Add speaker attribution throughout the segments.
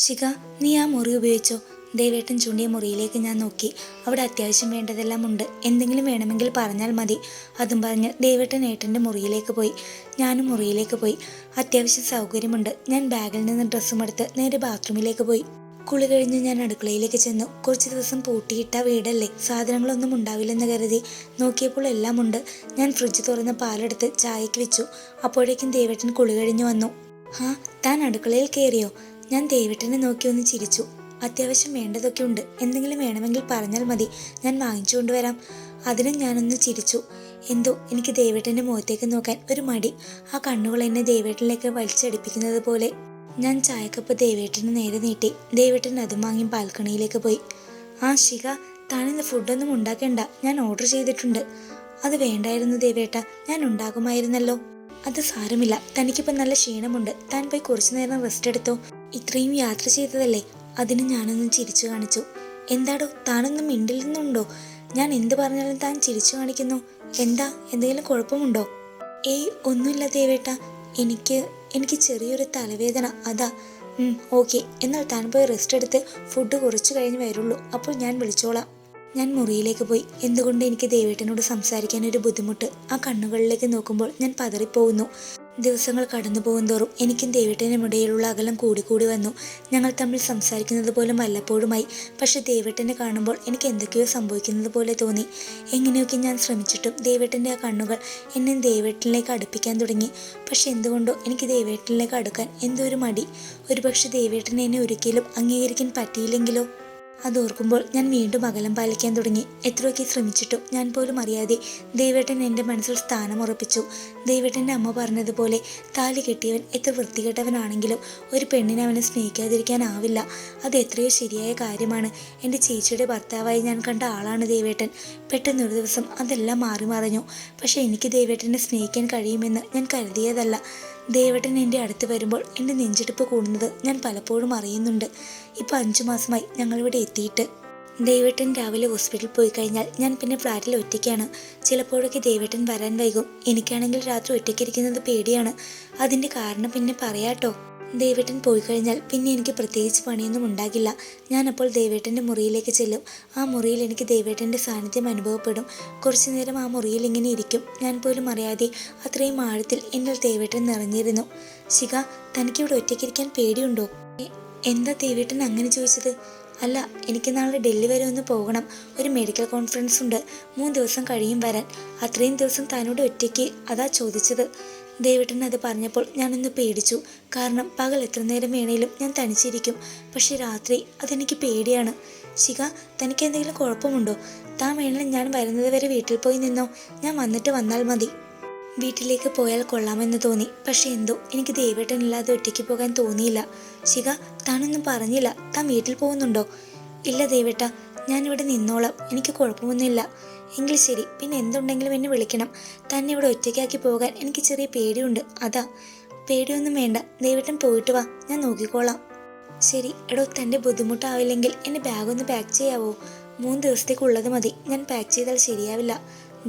Speaker 1: ശിഖ, നീ ആ മുറി ഉപയോഗിച്ചോ. ദേവേട്ടൻ ചൂണ്ടിയ മുറിയിലേക്ക് ഞാൻ നോക്കി. അവിടെ അത്യാവശ്യം വേണ്ടതെല്ലാം ഉണ്ട്. എന്തെങ്കിലും വേണമെങ്കിൽ പറഞ്ഞാൽ മതി. അതും പറഞ്ഞ് ദേവേട്ടൻ ഏട്ടൻ്റെ മുറിയിലേക്ക് പോയി. ഞാനും മുറിയിലേക്ക് പോയി. അത്യാവശ്യം സൗകര്യമുണ്ട്. ഞാൻ ബാഗിൽ നിന്ന് ഡ്രസ്സും എടുത്ത് നേരെ ബാത്റൂമിലേക്ക് പോയി. കുളി കഴിഞ്ഞ് ഞാൻ അടുക്കളയിലേക്ക് ചെന്നു. കുറച്ച് ദിവസം പൂട്ടിയിട്ട വീടല്ലേ, സാധനങ്ങളൊന്നും ഉണ്ടാവില്ലെന്ന് കരുതി നോക്കിയപ്പോൾ എല്ലാം ഉണ്ട്. ഞാൻ ഫ്രിഡ്ജ് തുറന്ന് പാലെടുത്ത് ചായക്ക് വെച്ചു. അപ്പോഴേക്കും ദേവേട്ടൻ കുളി കഴിഞ്ഞു വന്നു. ഹാ, താൻ അടുക്കളയിൽ കയറിയോ? ഞാൻ ദേവേട്ടനെ നോക്കി ഒന്ന് ചിരിച്ചു. അത്യാവശ്യം വേണ്ടതൊക്കെ ഉണ്ട്. എന്തെങ്കിലും വേണമെങ്കിൽ പറഞ്ഞാൽ മതി, ഞാൻ വാങ്ങിച്ചു കൊണ്ടുവരാം. അതിനും ഞാനൊന്ന് ചിരിച്ചു. എന്തോ എനിക്ക് ദേവേട്ടൻ്റെ മുഖത്തേക്ക് നോക്കാൻ ഒരു മടി. ആ കണ്ണുകൾ എന്നെ ദേവേട്ടനിലേക്ക് വലിച്ചടിപ്പിക്കുന്നത് പോലെ. ഞാൻ ചായക്കപ്പ് ദേവേട്ടന് നേരെ നീട്ടി. ദേവേട്ടൻ അതും വാങ്ങി ബാൽക്കണിയിലേക്ക് പോയി. ആ ശിഖ, താനിന്ന് ഫുഡൊന്നും ഉണ്ടാക്കേണ്ട, ഞാൻ ഓർഡർ ചെയ്തിട്ടുണ്ട്. അത് വേണ്ടായിരുന്നു ദേവേട്ട, ഞാൻ ഉണ്ടാകുമായിരുന്നല്ലോ. അത് സാരമില്ല, തനിക്കിപ്പോൾ നല്ല ക്ഷീണമുണ്ട്. താൻ പോയി കുറച്ചു നേരം റെസ്റ്റ് എടുത്തോ. ഇത്രയും യാത്ര ചെയ്തതല്ലേ. അതിന് ഞാനൊന്നും ചിരിച്ചു കാണിച്ചു. എന്താടോ, താനൊന്നും മിണ്ടില്ലെന്നുണ്ടോ? ഞാൻ എന്ത് പറഞ്ഞാലും താൻ ചിരിച്ചു കാണിക്കുന്നു. എന്താ, എന്തെങ്കിലും കുഴപ്പമുണ്ടോ? ഏയ്, ഒന്നുമില്ല ദേവേട്ട. എനിക്ക് ചെറിയൊരു തലവേദന, അതാ. ഓക്കെ, എന്നാൽ താൻ പോയി റെസ്റ്റ് എടുത്ത് ഫുഡ് കുറച്ച് കഴിഞ്ഞ് വരുള്ളൂ. അപ്പോൾ ഞാൻ വിളിച്ചോളാം. ഞാൻ മുറിയിലേക്ക് പോയി. എന്തുകൊണ്ട് എനിക്ക് ദേവേട്ടനോട് സംസാരിക്കാൻ ഒരു ബുദ്ധിമുട്ട്. ആ കണ്ണുകളിലേക്ക് നോക്കുമ്പോൾ ഞാൻ പതറിപ്പോകുന്നു. ദിവസങ്ങൾ കടന്നു പോകുന്തോറും എനിക്കും ദേവേട്ടനും ഇടയിലുള്ള അകലം കൂടിക്കൂടി വന്നു. ഞങ്ങൾ തമ്മിൽ സംസാരിക്കുന്നത് പോലും വല്ലപ്പോഴുമായി. പക്ഷെ ദേവേട്ടനെ കാണുമ്പോൾ എനിക്ക് എന്തൊക്കെയോ സംഭവിക്കുന്നത് പോലെ തോന്നി. എങ്ങനെയൊക്കെ ഞാൻ ശ്രമിച്ചിട്ടും ദേവേട്ടൻ്റെ ആ കണ്ണുകൾ എന്നെ ദേവേട്ടനിലേക്ക് അടുപ്പിക്കാൻ തുടങ്ങി. പക്ഷെ എന്തുകൊണ്ടോ എനിക്ക് ദേവേട്ടനിലേക്ക് അടുക്കാൻ എന്തോ ഒരു മടി. ഒരുപക്ഷെ ദേവേട്ടനെ എന്നെ ഒരിക്കലും അംഗീകരിക്കാൻ പറ്റിയില്ലെങ്കിലോ? അതോർക്കുമ്പോൾ ഞാൻ വീണ്ടും അകലം പാലിക്കാൻ തുടങ്ങി. എത്രയൊക്കെ ശ്രമിച്ചിട്ടും ഞാൻ പോലും അറിയാതെ ദേവേട്ടൻ എൻ്റെ മനസ്സിൽ സ്ഥാനം ഉറപ്പിച്ചു. ദേവേട്ടൻ്റെ അമ്മ പറഞ്ഞതുപോലെ താലി കെട്ടിയവൻ എത്ര വൃത്തികെട്ടവനാണെങ്കിലും ഒരു പെണ്ണിനെ അവനെ സ്നേഹിക്കാതിരിക്കാനാവില്ല. അത് എത്രയോ ശരിയായ കാര്യമാണ്. എൻ്റെ ചേച്ചിയുടെ ഭർത്താവായി ഞാൻ കണ്ട ആളാണ് ദേവേട്ടൻ. പെട്ടെന്നൊരു ദിവസം അതെല്ലാം മാറി മറിഞ്ഞു. പക്ഷെ എനിക്ക് ദേവേട്ടനെ സ്നേഹിക്കാൻ കഴിയുമെന്ന് ഞാൻ കരുതിയതല്ല. ദേവേട്ടൻ എൻ്റെ അടുത്ത് വരുമ്പോൾ എൻ്റെ നെഞ്ചിടിപ്പ് കൂടുന്നത് ഞാൻ പലപ്പോഴും അറിയുന്നുണ്ട്. ഇപ്പോൾ 5 മാസമായി ഞങ്ങളിവിടെ എത്തിയിട്ട്. ദേവേട്ടൻ രാവിലെ ഹോസ്പിറ്റലിൽ പോയി കഴിഞ്ഞാൽ ഞാൻ പിന്നെ ഫ്ലാറ്റിൽ ഒറ്റയ്ക്കാണ്. ചിലപ്പോഴൊക്കെ ദേവേട്ടൻ വരാൻ വൈകും. എനിക്കാണെങ്കിൽ രാത്രി ഒറ്റയ്ക്കിരിക്കുന്നത് പേടിയാണ്. അതിൻ്റെ കാരണം പിന്നെ പറയാട്ടോ. ദേവേട്ടൻ പോയി കഴിഞ്ഞാൽ പിന്നെ എനിക്ക് പ്രത്യേകിച്ച് പണിയൊന്നും ഉണ്ടാകില്ല. ഞാനപ്പോൾ ദേവേട്ടൻ്റെ മുറിയിലേക്ക് ചെല്ലും. ആ മുറിയിൽ എനിക്ക് ദേവേട്ടൻ്റെ സാന്നിധ്യം അനുഭവപ്പെടും. കുറച്ചു നേരം ആ മുറിയിൽ ഇങ്ങനെ ഇരിക്കും. ഞാൻ പോലും അറിയാതെ അത്രയും ആഴത്തിൽ എന്നിൽ ദേവേട്ടൻ നിറഞ്ഞിരുന്നു. ശിഖ, തനിക്കിവിടെ ഒറ്റയ്ക്കിരിക്കാൻ പേടിയുണ്ടോ? എന്താ ദേവേട്ടൻ അങ്ങനെ ചോദിച്ചത്? അല്ല, എനിക്ക് നാളെ ഡൽഹി വരെ ഒന്ന് പോകണം. ഒരു മെഡിക്കൽ കോൺഫറൻസ് ഉണ്ട്. 3 ദിവസം കഴിയും വരാൻ. അത്രയും ദിവസം താനോട് ഒറ്റയ്ക്ക്, അതാ ചോദിച്ചത്. ദേവേട്ടൻ അത് പറഞ്ഞപ്പോൾ ഞാനൊന്ന് പേടിച്ചു. കാരണം പകൽ എത്ര നേരം വേണേലും ഞാൻ തനിച്ചിരിക്കും. പക്ഷെ രാത്രി അതെനിക്ക് പേടിയാണ്. ശിഖ, തനിക്ക് എന്തെങ്കിലും കുഴപ്പമുണ്ടോ? താൻ വേണേലും ഞാൻ വരുന്നത് വരെ വീട്ടിൽ പോയി നിന്നോ. ഞാൻ വന്നിട്ട് വന്നാൽ മതി. വീട്ടിലേക്ക് പോയാൽ കൊള്ളാമെന്ന് തോന്നി. പക്ഷെ എന്തോ എനിക്ക് ദേവേട്ടനില്ലാതെ ഒറ്റയ്ക്ക് പോകാൻ തോന്നിയില്ല. ശിഖ, താനൊന്നും പറഞ്ഞില്ല. താൻ വീട്ടിൽ പോകുന്നുണ്ടോ? ഇല്ല ദേവേട്ട, ഞാനിവിടെ നിന്നോളാം. എനിക്ക് കുഴപ്പമൊന്നുമില്ല. എങ്കിൽ ശരി, പിന്നെ എന്തുണ്ടെങ്കിലും എന്നെ വിളിക്കണം. തന്നെ ഇവിടെ ഒറ്റയ്ക്കാക്കി പോകാൻ എനിക്ക് ചെറിയ പേടിയുണ്ട്, അതാ. പേടിയൊന്നും വേണ്ട, ദേവേട്ടൻ പോയിട്ട് വാ, ഞാൻ നോക്കിക്കോളാം. ശരി. എടോ, തൻ്റെ ബുദ്ധിമുട്ടാവില്ലെങ്കിൽ എൻ്റെ ബാഗൊന്ന് പാക്ക് ചെയ്യാവോ? 3 ദിവസത്തേക്കുള്ളത് മതി. ഞാൻ പാക്ക് ചെയ്താൽ ശരിയാവില്ല.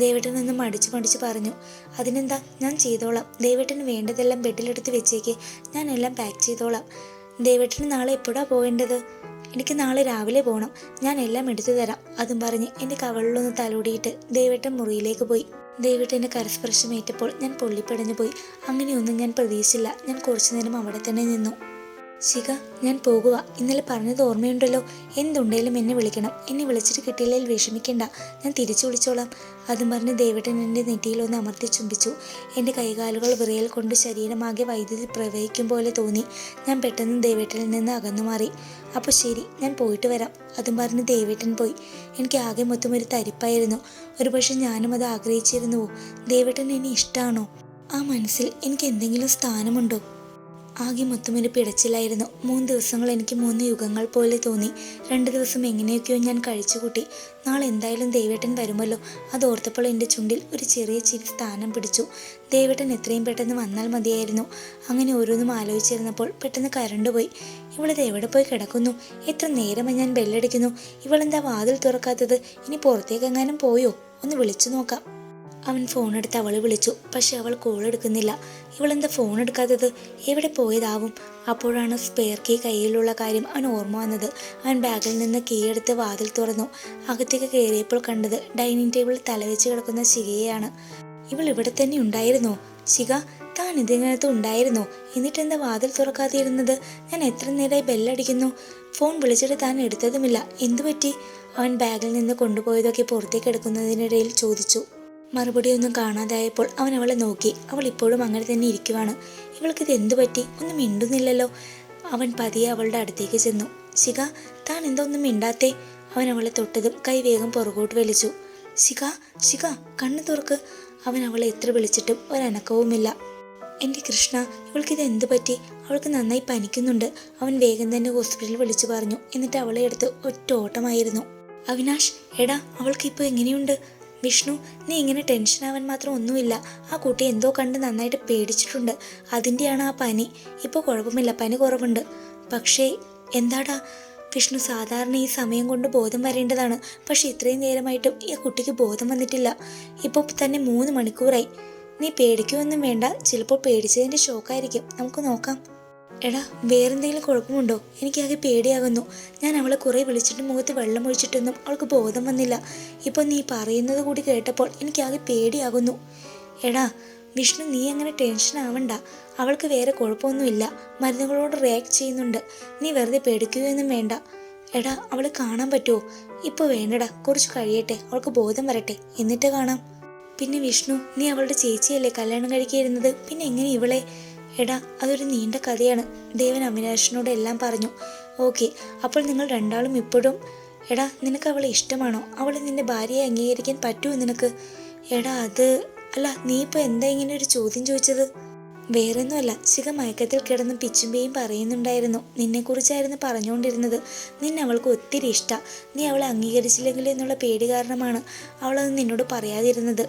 Speaker 1: ദേവേട്ടൻ ഒന്ന് മടിച്ചു പറഞ്ഞു. അതിനെന്താ, ഞാൻ ചെയ്തോളാം. ദേവേട്ടന് വേണ്ടതെല്ലാം ബെഡിലെടുത്ത് വെച്ചേക്ക്, ഞാൻ എല്ലാം പാക്ക് ചെയ്തോളാം. ദേവേട്ടന് നാളെ എപ്പോഴാണ് പോകേണ്ടത്? എനിക്ക് നാളെ രാവിലെ പോകണം. ഞാൻ എല്ലാം എടുത്തു തരാം. അതും പറഞ്ഞ് എൻ്റെ കവളിലൊന്ന് തലോടിയിട്ട് ദേവേട്ടൻ മുറിയിലേക്ക് പോയി. ദേവേട്ടൻ്റെ കരസ്പർശമേറ്റപ്പോൾ ഞാൻ പൊള്ളിപ്പടഞ്ഞു പോയി. അങ്ങനെയൊന്നും ഞാൻ പ്രതീക്ഷിച്ചില്ല. ഞാൻ കുറച്ചു നേരം അവിടെ തന്നെ നിന്നു. ശിഖ, ഞാൻ പോകുക. ഇന്നലെ പറഞ്ഞത് ഓർമ്മയുണ്ടല്ലോ. എന്തുണ്ടേലും എന്നെ വിളിക്കണം. എന്നെ വിളിച്ചിട്ട് കിട്ടിയില്ലെങ്കിൽ വിഷമിക്കണ്ട, ഞാൻ തിരിച്ചു വിളിച്ചോളാം. അതും പറഞ്ഞ് ദേവേട്ടൻ എൻ്റെ നെറ്റിയിലൊന്ന് അമർത്തി ചുംബിച്ചു. എൻ്റെ കൈകാലുകൾ വിറയൽ കൊണ്ട് ശരീരമാകെ വൈദ്യുതി പ്രവഹിക്കും പോലെ തോന്നി. ഞാൻ പെട്ടെന്ന് ദേവേട്ടനിൽ നിന്ന് അകന്നു മാറി. അപ്പോൾ ശരി, ഞാൻ പോയിട്ട് വരാം. അതും പറഞ്ഞ് ദേവേട്ടൻ പോയി. എനിക്ക് ആകെ മൊത്തം ഒരു തരിപ്പായിരുന്നു. ഒരുപക്ഷെ ഞാനും അത് ആഗ്രഹിച്ചിരുന്നുവോ? ദേവേട്ടൻ എന്നെ ഇഷ്ടമാണോ? ആ മനസ്സിൽ എനിക്ക് എന്തെങ്കിലും സ്ഥാനമുണ്ടോ? ആകെ മൊത്തം ഒരു പിടച്ചിലായിരുന്നു. 3 ദിവസങ്ങൾ എനിക്ക് 3 യുഗങ്ങൾ പോലെ തോന്നി. 2 ദിവസം എങ്ങനെയൊക്കെയോ ഞാൻ കഴിച്ചുകൂട്ടി. നാളെ എന്തായാലും ദേവേട്ടൻ വരുമല്ലോ. അതോർത്തപ്പോൾ എൻ്റെ ചുണ്ടിൽ ഒരു ചെറിയ ചിരി സ്ഥാനം പിടിച്ചു. ദേവേട്ടൻ എത്രയും പെട്ടെന്ന് വന്നാൽ മതിയായിരുന്നു. അങ്ങനെ ഓരോന്നും ആലോചിച്ചിരുന്നപ്പോൾ പെട്ടെന്ന് കരണ്ട് പോയി. ഇവളിത് എവിടെ പോയി കിടക്കുന്നു? എത്ര നേരമായി ഞാൻ ബെല്ലടിക്കുന്നു. ഇവളെന്താ വാതിൽ തുറക്കാത്തത്? ഇനി പുറത്തേക്കെങ്ങാനും പോയോ? ഒന്ന് വിളിച്ചു നോക്കാം. അവൻ ഫോൺ എടുത്ത് അവളെ വിളിച്ചു. പക്ഷെ അവൾ കോൾ എടുക്കുന്നില്ല. ഇവളെന്താ ഫോൺ എടുക്കാത്തത്? എവിടെ പോയതാവും? അപ്പോഴാണ് സ്പെയർ കീ കയ്യിലുള്ള കാര്യം അവൻ ഓർമ്മ വന്നത്. അവൻ ബാഗിൽ നിന്ന് കീ എടുത്ത് വാതിൽ തുറന്നു. അകത്തേക്ക് കയറിയപ്പോൾ കണ്ടത് ഡൈനിങ് ടേബിളിൽ തലവെച്ച് കിടക്കുന്ന ശിഖയെയാണ്. ഇവൾ ഇവിടെ തന്നെ ഉണ്ടായിരുന്നോ? ശിഖ, താൻ ഇതിനകത്ത് ഉണ്ടായിരുന്നോ? എന്നിട്ടെന്താ വാതിൽ തുറക്കാതിരുന്നത്? ഞാൻ എത്ര നേരമായി ബെല്ലടിക്കുന്നു. ഫോൺ വിളിച്ചിട്ട് താൻ എടുത്തതുമില്ല. എന്തു പറ്റി? അവൻ ബാഗിൽ നിന്ന് കൊണ്ടുപോയതൊക്കെ പുറത്തേക്ക് എടുക്കുന്നതിനിടയിൽ ചോദിച്ചു. മറുപടിയൊന്നും കാണാതായപ്പോൾ അവൻ അവളെ നോക്കി. അവൾ ഇപ്പോഴും അങ്ങനെ തന്നെ ഇരിക്കുവാണ്. ഇവൾക്കിത് എന്തു പറ്റി? ഒന്നും മിണ്ടുന്നില്ലല്ലോ. അവൻ പതിയെ അവളുടെ അടുത്തേക്ക് ചെന്നു. ശിഖ, താൻ എന്താ ഒന്നും മിണ്ടാത്തേ? അവൻ അവളെ തൊട്ടതും കൈ വേഗം പുറകോട്ട് വലിച്ചു. ശിഖ, ശിഖ, കണ്ണു തുറക്ക്. അവൻ അവളെ എത്ര വിളിച്ചിട്ടും ഒരനക്കവുമില്ല. എൻ്റെ കൃഷ്ണ, ഇവൾക്കിത് എന്തു പറ്റി? അവൾക്ക് നന്നായി പനിക്കുന്നുണ്ട്. അവൻ വേഗം തന്നെ ഹോസ്പിറ്റലിൽ വിളിച്ചു പറഞ്ഞു. എന്നിട്ട് അവളെ എടുത്ത് ഒറ്റ ഓട്ടമായിരുന്നു. അവിനാഷ്, എടാ, അവൾക്ക് ഇപ്പോൾ എങ്ങനെയുണ്ട്? വിഷ്ണു, നീ ഇങ്ങനെ ടെൻഷനാവാൻ മാത്രം ഒന്നുമില്ല. ആ കുട്ടി എന്തോ കണ്ട് നന്നായിട്ട് പേടിച്ചിട്ടുണ്ട്. അതിൻ്റെയാണ് ആ പനി. ഇപ്പോൾ കുഴപ്പമില്ല, പനി കുറവുണ്ട്. പക്ഷേ എന്താടാ? വിഷ്ണു, സാധാരണ ഈ സമയം കൊണ്ട് ബോധം വരേണ്ടതാണ്. പക്ഷെ ഇത്രയും നേരമായിട്ടും ഈ കുട്ടിക്ക് ബോധം വന്നിട്ടില്ല. ഇപ്പോൾ തന്നെ 3 മണിക്കൂറായി. നീ പേടിക്കുകയൊന്നും വേണ്ട. ചിലപ്പോൾ പേടിച്ചതിൻ്റെ ഷോക്കായിരിക്കും. നമുക്ക് നോക്കാം. എടാ, വേറെന്തെങ്കിലും കുഴപ്പമുണ്ടോ? എനിക്കാകെ പേടിയാകുന്നു. ഞാൻ അവളെ കുറേ വിളിച്ചിട്ട് മുഖത്ത് വെള്ളം ഒഴിച്ചിട്ടൊന്നും അവൾക്ക് ബോധം വന്നില്ല. ഇപ്പോൾ നീ പറയുന്നത് കൂടി കേട്ടപ്പോൾ എനിക്കാകെ പേടിയാകുന്നു. എടാ വിഷ്ണു, നീ അങ്ങനെ ടെൻഷൻ ആവണ്ട. അവൾക്ക് വേറെ കുഴപ്പമൊന്നുമില്ല. മരുന്നുകളോട് റിയാക്ട് ചെയ്യുന്നുണ്ട്. നീ വെറുതെ പേടിക്കുകയൊന്നും വേണ്ട. എടാ, അവളെ കാണാൻ പറ്റുമോ? ഇപ്പോൾ വേണ്ടടാ, കുറച്ച് കഴിയട്ടെ, അവൾക്ക് ബോധം വരട്ടെ, എന്നിട്ട് കാണാം. പിന്നെ വിഷ്ണു, നീ അവളുടെ ചേച്ചിയല്ലേ കല്യാണം കഴിക്കായിരുന്നത്? പിന്നെ എങ്ങനെ ഇവളെ? എടാ, അതൊരു നീണ്ട കഥയാണ്. ദേവൻ അവിനാഷിനോട് എല്ലാം പറഞ്ഞു. ഓക്കെ, അപ്പോൾ നിങ്ങൾ രണ്ടാളും ഇപ്പോഴും... എടാ, നിനക്ക് അവളെ ഇഷ്ടമാണോ? അവളെ നിന്റെ ഭാര്യയെ അംഗീകരിക്കാൻ പറ്റുമോ നിനക്ക്? എടാ, അത്... അല്ല, നീ ഇപ്പോൾ എന്താ ഇങ്ങനെ ഒരു ചോദ്യം ചോദിച്ചത്? വേറൊന്നുമല്ല, ശിഖ മയക്കത്തിൽ കിടന്ന് പിച്ചുമ്പേയും പറയുന്നുണ്ടായിരുന്നു. നിന്നെക്കുറിച്ചായിരുന്നു പറഞ്ഞുകൊണ്ടിരുന്നത്. നിന്നെ അവൾക്ക് ഒത്തിരി ഇഷ്ടമാണ്. നീ അവളെ അംഗീകരിച്ചില്ലെങ്കിൽ എന്നുള്ള പേടി കാരണമാണ് അവളത് നിന്നോട് പറയാതിരുന്നത്.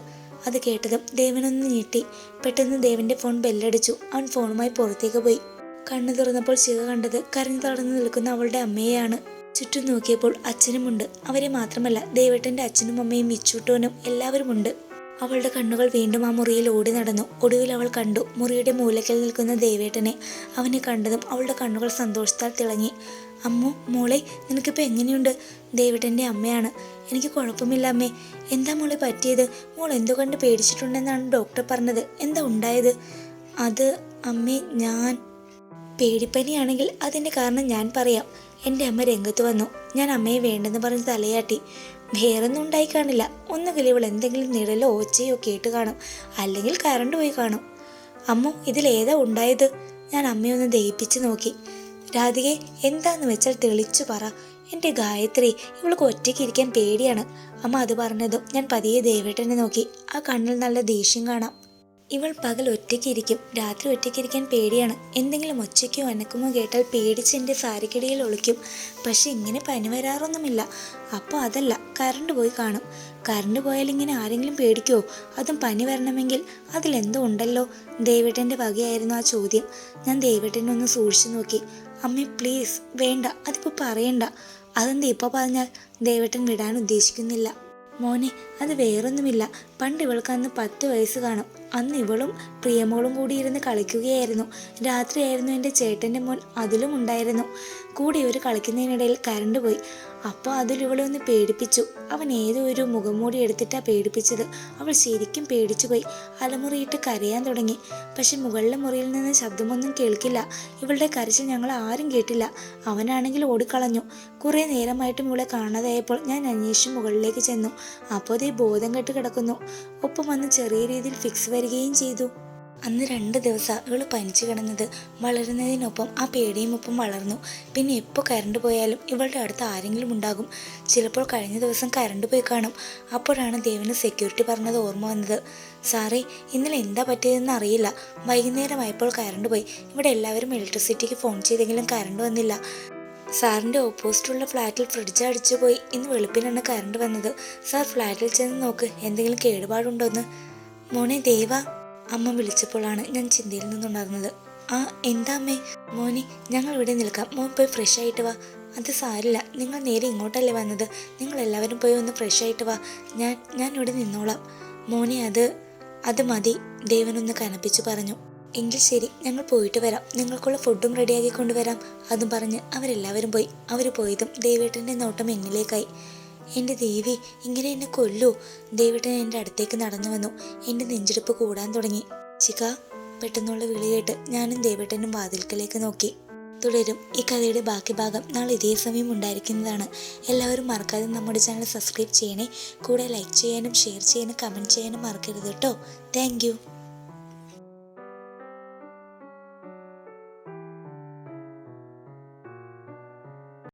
Speaker 1: അത് കേട്ടതും ദേവനൊന്ന് ഞെട്ടി. പെട്ടെന്ന് ദേവന്റെ ഫോൺ ബെല്ലടിച്ചു. അവൻ ഫോണുമായി പുറത്തേക്ക് പോയി. കണ്ണു തുറന്നപ്പോൾ ശിഖ കണ്ടത് കരഞ്ഞു തളർന്നു നിൽക്കുന്ന അവളുടെ അമ്മയെയാണ്. ചുറ്റും നോക്കിയപ്പോൾ അച്ഛനുമുണ്ട്. അവരെ മാത്രമല്ല, ദേവേട്ടന്റെ അച്ഛനും അമ്മയും മിച്ചൂട്ടോനും എല്ലാവരുമുണ്ട്. അവളുടെ കണ്ണുകൾ വീണ്ടും ആ മുറിയിൽ ഓടി നടന്നു. ഒടുവിൽ അവൾ കണ്ടു മുറിയുടെ മൂലയ്ക്കൽ നിൽക്കുന്ന ദേവേട്ടനെ. അവനെ കണ്ടതും അവളുടെ കണ്ണുകൾ സന്തോഷത്താൽ തിളങ്ങി. അമ്മു, മോളെ, നിനക്കിപ്പോൾ എങ്ങനെയുണ്ട്? ദേവേട്ടൻ്റെ അമ്മയാണ്. എനിക്ക് കുഴപ്പമില്ല അമ്മേ. എന്താ മോളെ പറ്റിയത്? മോൾ എന്തു കണ്ട് പേടിച്ചിട്ടുണ്ടെന്നാണ് ഡോക്ടർ പറഞ്ഞത്. എന്താ ഉണ്ടായത്? അത് അമ്മേ, ഞാൻ... പേടിപ്പനിയാണെങ്കിൽ അതിൻ്റെ കാരണം ഞാൻ പറയാം. എൻ്റെ അമ്മ രംഗത്ത് വന്നു. ഞാൻ അമ്മയെ വേണ്ടെന്ന് പറഞ്ഞ് തലയാട്ടി. വേറൊന്നും ഉണ്ടായി കാണില്ല. ഒന്നുകിൽ ഇവൾ എന്തെങ്കിലും നിഴലോ ഓച്ചയോ കേട്ട് കാണും, അല്ലെങ്കിൽ കറണ്ട് പോയി കാണും. അമ്മു, ഇതിലേതാ ഉണ്ടായത്? ഞാൻ അമ്മയൊന്ന് ദഹിപ്പിച്ച് നോക്കി. രാധികെ, എന്താന്ന് വെച്ചാൽ തെളിച്ചു പറ. എൻ്റെ ഗായത്രി, ഇവൾക്ക് ഒറ്റയ്ക്ക് ഇരിക്കാൻ പേടിയാണ്. അമ്മ അത് പറഞ്ഞതും ഞാൻ പതിയെ ദേവേട്ടനെ നോക്കി. ആ കണ്ണിൽ നല്ല ദേഷ്യം കാണാം. ഇവൾ പകൽ ഒറ്റയ്ക്കിരിക്കും, രാത്രി ഒറ്റയ്ക്കിരിക്കാൻ പേടിയാണ്. എന്തെങ്കിലും ഒച്ചയ്ക്കോ അനക്കുമോ കേട്ടാൽ പേടിച്ച് എൻ്റെ സാരിക്കിടയിൽ ഒളിക്കും. പക്ഷെ ഇങ്ങനെ പനി വരാറൊന്നുമില്ല. അപ്പോൾ അതല്ല, കറണ്ട് പോയി കാണും. കറണ്ട് പോയാൽ ഇങ്ങനെ ആരെങ്കിലും പേടിക്കുമോ? അതും പനി വരണമെങ്കിൽ? അതിലെന്തോ ഉണ്ടല്ലോ. ദേവേട്ടൻ്റെ വകയായിരുന്നു ആ ചോദ്യം. ഞാൻ ദേവേട്ടനെ ഒന്ന് സൂക്ഷിച്ചു നോക്കി. അമ്മേ പ്ലീസ്, വേണ്ട, അതിപ്പോൾ പറയണ്ട. അതെന്താ ഇപ്പോൾ പറഞ്ഞാൽ? ദേവേട്ടൻ വിടാൻ ഉദ്ദേശിക്കുന്നില്ല. മോനെ, അത് വേറൊന്നുമില്ല. പണ്ട് ഇവൾക്ക് അന്ന് 10 വയസ്സ് കാണും. അന്ന് ഇവളും പ്രിയമോളും കൂടി ഇരുന്ന് കളിക്കുകയായിരുന്നു. രാത്രിയായിരുന്നു. എൻ്റെ ചേട്ടൻ്റെ മോൻ അതിലും ഉണ്ടായിരുന്നു. കൂടി ഇവർ കളിക്കുന്നതിനിടയിൽ കറണ്ട് പോയി. അപ്പോൾ അതിൽ ഇവളെ ഒന്ന് പേടിപ്പിച്ചു. അവൻ ഏതോ ഒരു മുഖംമൂടി എടുത്തിട്ടാണ് പേടിപ്പിച്ചത്. അവൾ ശരിക്കും പേടിച്ചു പോയി. അലമുറിയിട്ട് കരയാൻ തുടങ്ങി. പക്ഷെ മുകളിലെ മുറിയിൽ നിന്ന് ശബ്ദമൊന്നും കേൾക്കില്ല. ഇവളുടെ കരച്ചിൽ ഞങ്ങൾ ആരും കേട്ടില്ല. അവനാണെങ്കിൽ ഓടിക്കളഞ്ഞു. കുറേ നേരമായിട്ടും ഇവളെ കാണാതായപ്പോൾ ഞാൻ അന്വേഷിച്ച് മുകളിലേക്ക് ചെന്നു. അപ്പോൾ അതേ ബോധം കെട്ട് കിടക്കുന്നു. ഒപ്പം വന്ന് ചെറിയ രീതിയിൽ ഫിക്സ് വരികയും ചെയ്തു. അന്ന് 2 ദിവസം ഇവൾ പനിച്ചു കിടന്നത്. വളരുന്നതിനൊപ്പം ആ പേടിയും ഒപ്പം വളർന്നു. പിന്നെ എപ്പോൾ കറണ്ട് പോയാലും ഇവളുടെ അടുത്ത് ആരെങ്കിലും ഉണ്ടാകും. ചിലപ്പോൾ കഴിഞ്ഞ ദിവസം കറണ്ട് പോയി കാണും. അപ്പോഴാണ് ദേവന് സെക്യൂരിറ്റി പറഞ്ഞത് ഓർമ്മ വന്നത്. സാറേ, ഇന്നലെ എന്താ പറ്റിയതെന്ന് അറിയില്ല. വൈകുന്നേരമായപ്പോൾ കറണ്ട് പോയി. ഇവിടെ എല്ലാവരും ഇലക്ട്രിസിറ്റിക്ക് ഫോൺ ചെയ്തെങ്കിലും കറണ്ട് വന്നില്ല. സാറിൻ്റെ ഓപ്പോസിറ്റുള്ള ഫ്ലാറ്റിൽ ഫ്രിഡ്ജ് അടിച്ചു പോയി. ഇന്ന് വെളുപ്പിനാണ് കറണ്ട് വന്നത്. സാർ ഫ്ലാറ്റിൽ ചെന്ന് നോക്ക്, എന്തെങ്കിലും കേടുപാടുണ്ടോന്ന്. മോനെ ദേവ, അമ്മ വിളിച്ചപ്പോഴാണ് ഞാൻ ചിന്തയിൽ നിന്നുണ്ടാകുന്നത്. ആ, എന്താ അമ്മേ? മോനെ, ഞങ്ങൾ ഇവിടെ നിൽക്കാം. മോൻ പോയി ഫ്രഷ് ആയിട്ട് വാ. അത് സാരില്ല, നിങ്ങൾ നേരെ ഇങ്ങോട്ടല്ലേ വന്നത്. നിങ്ങൾ എല്ലാവരും പോയി ഒന്ന് ഫ്രഷ് ആയിട്ട് വാ. ഞാൻ ഇവിടെ നിന്നോളാം. മോനെ അത് മതി, ദേവനൊന്ന് കനപ്പിച്ചു പറഞ്ഞു. എങ്കിൽ ശരി, ഞങ്ങൾ പോയിട്ട് വരാം, നിങ്ങൾക്കുള്ള ഫുഡും റെഡിയാക്കി കൊണ്ടുവരാം. അതും പറഞ്ഞ് അവരെല്ലാവരും പോയി. അവർ പോയതും ദേവേട്ടൻ്റെ നോട്ടം എന്നിലേക്കായി. എൻ്റെ ദേവി, ഇങ്ങനെ എന്നെ കൊല്ലൂ. ദേവേട്ടൻ എൻ്റെ അടുത്തേക്ക് നടന്നു വന്നു. എൻ്റെ നെഞ്ചെടുപ്പ് കൂടാൻ തുടങ്ങി. ശിഖ, പെട്ടെന്നുള്ള വിളി കേട്ട് ഞാനും ദേവേട്ടനും വാതിൽക്കലേക്ക് നോക്കി. തുടരും. ഈ കഥയുടെ ബാക്കി ഭാഗം നാളെ ഇതേ സമയം ഉണ്ടായിരിക്കുന്നതാണ്. എല്ലാവരും മറക്കാതെ നമ്മുടെ ചാനൽ സബ്സ്ക്രൈബ് ചെയ്യണേ. കൂടെ ലൈക്ക് ചെയ്യാനും ഷെയർ ചെയ്യാനും കമൻറ്റ് ചെയ്യാനും മറക്കരുത് കേട്ടോ. താങ്ക്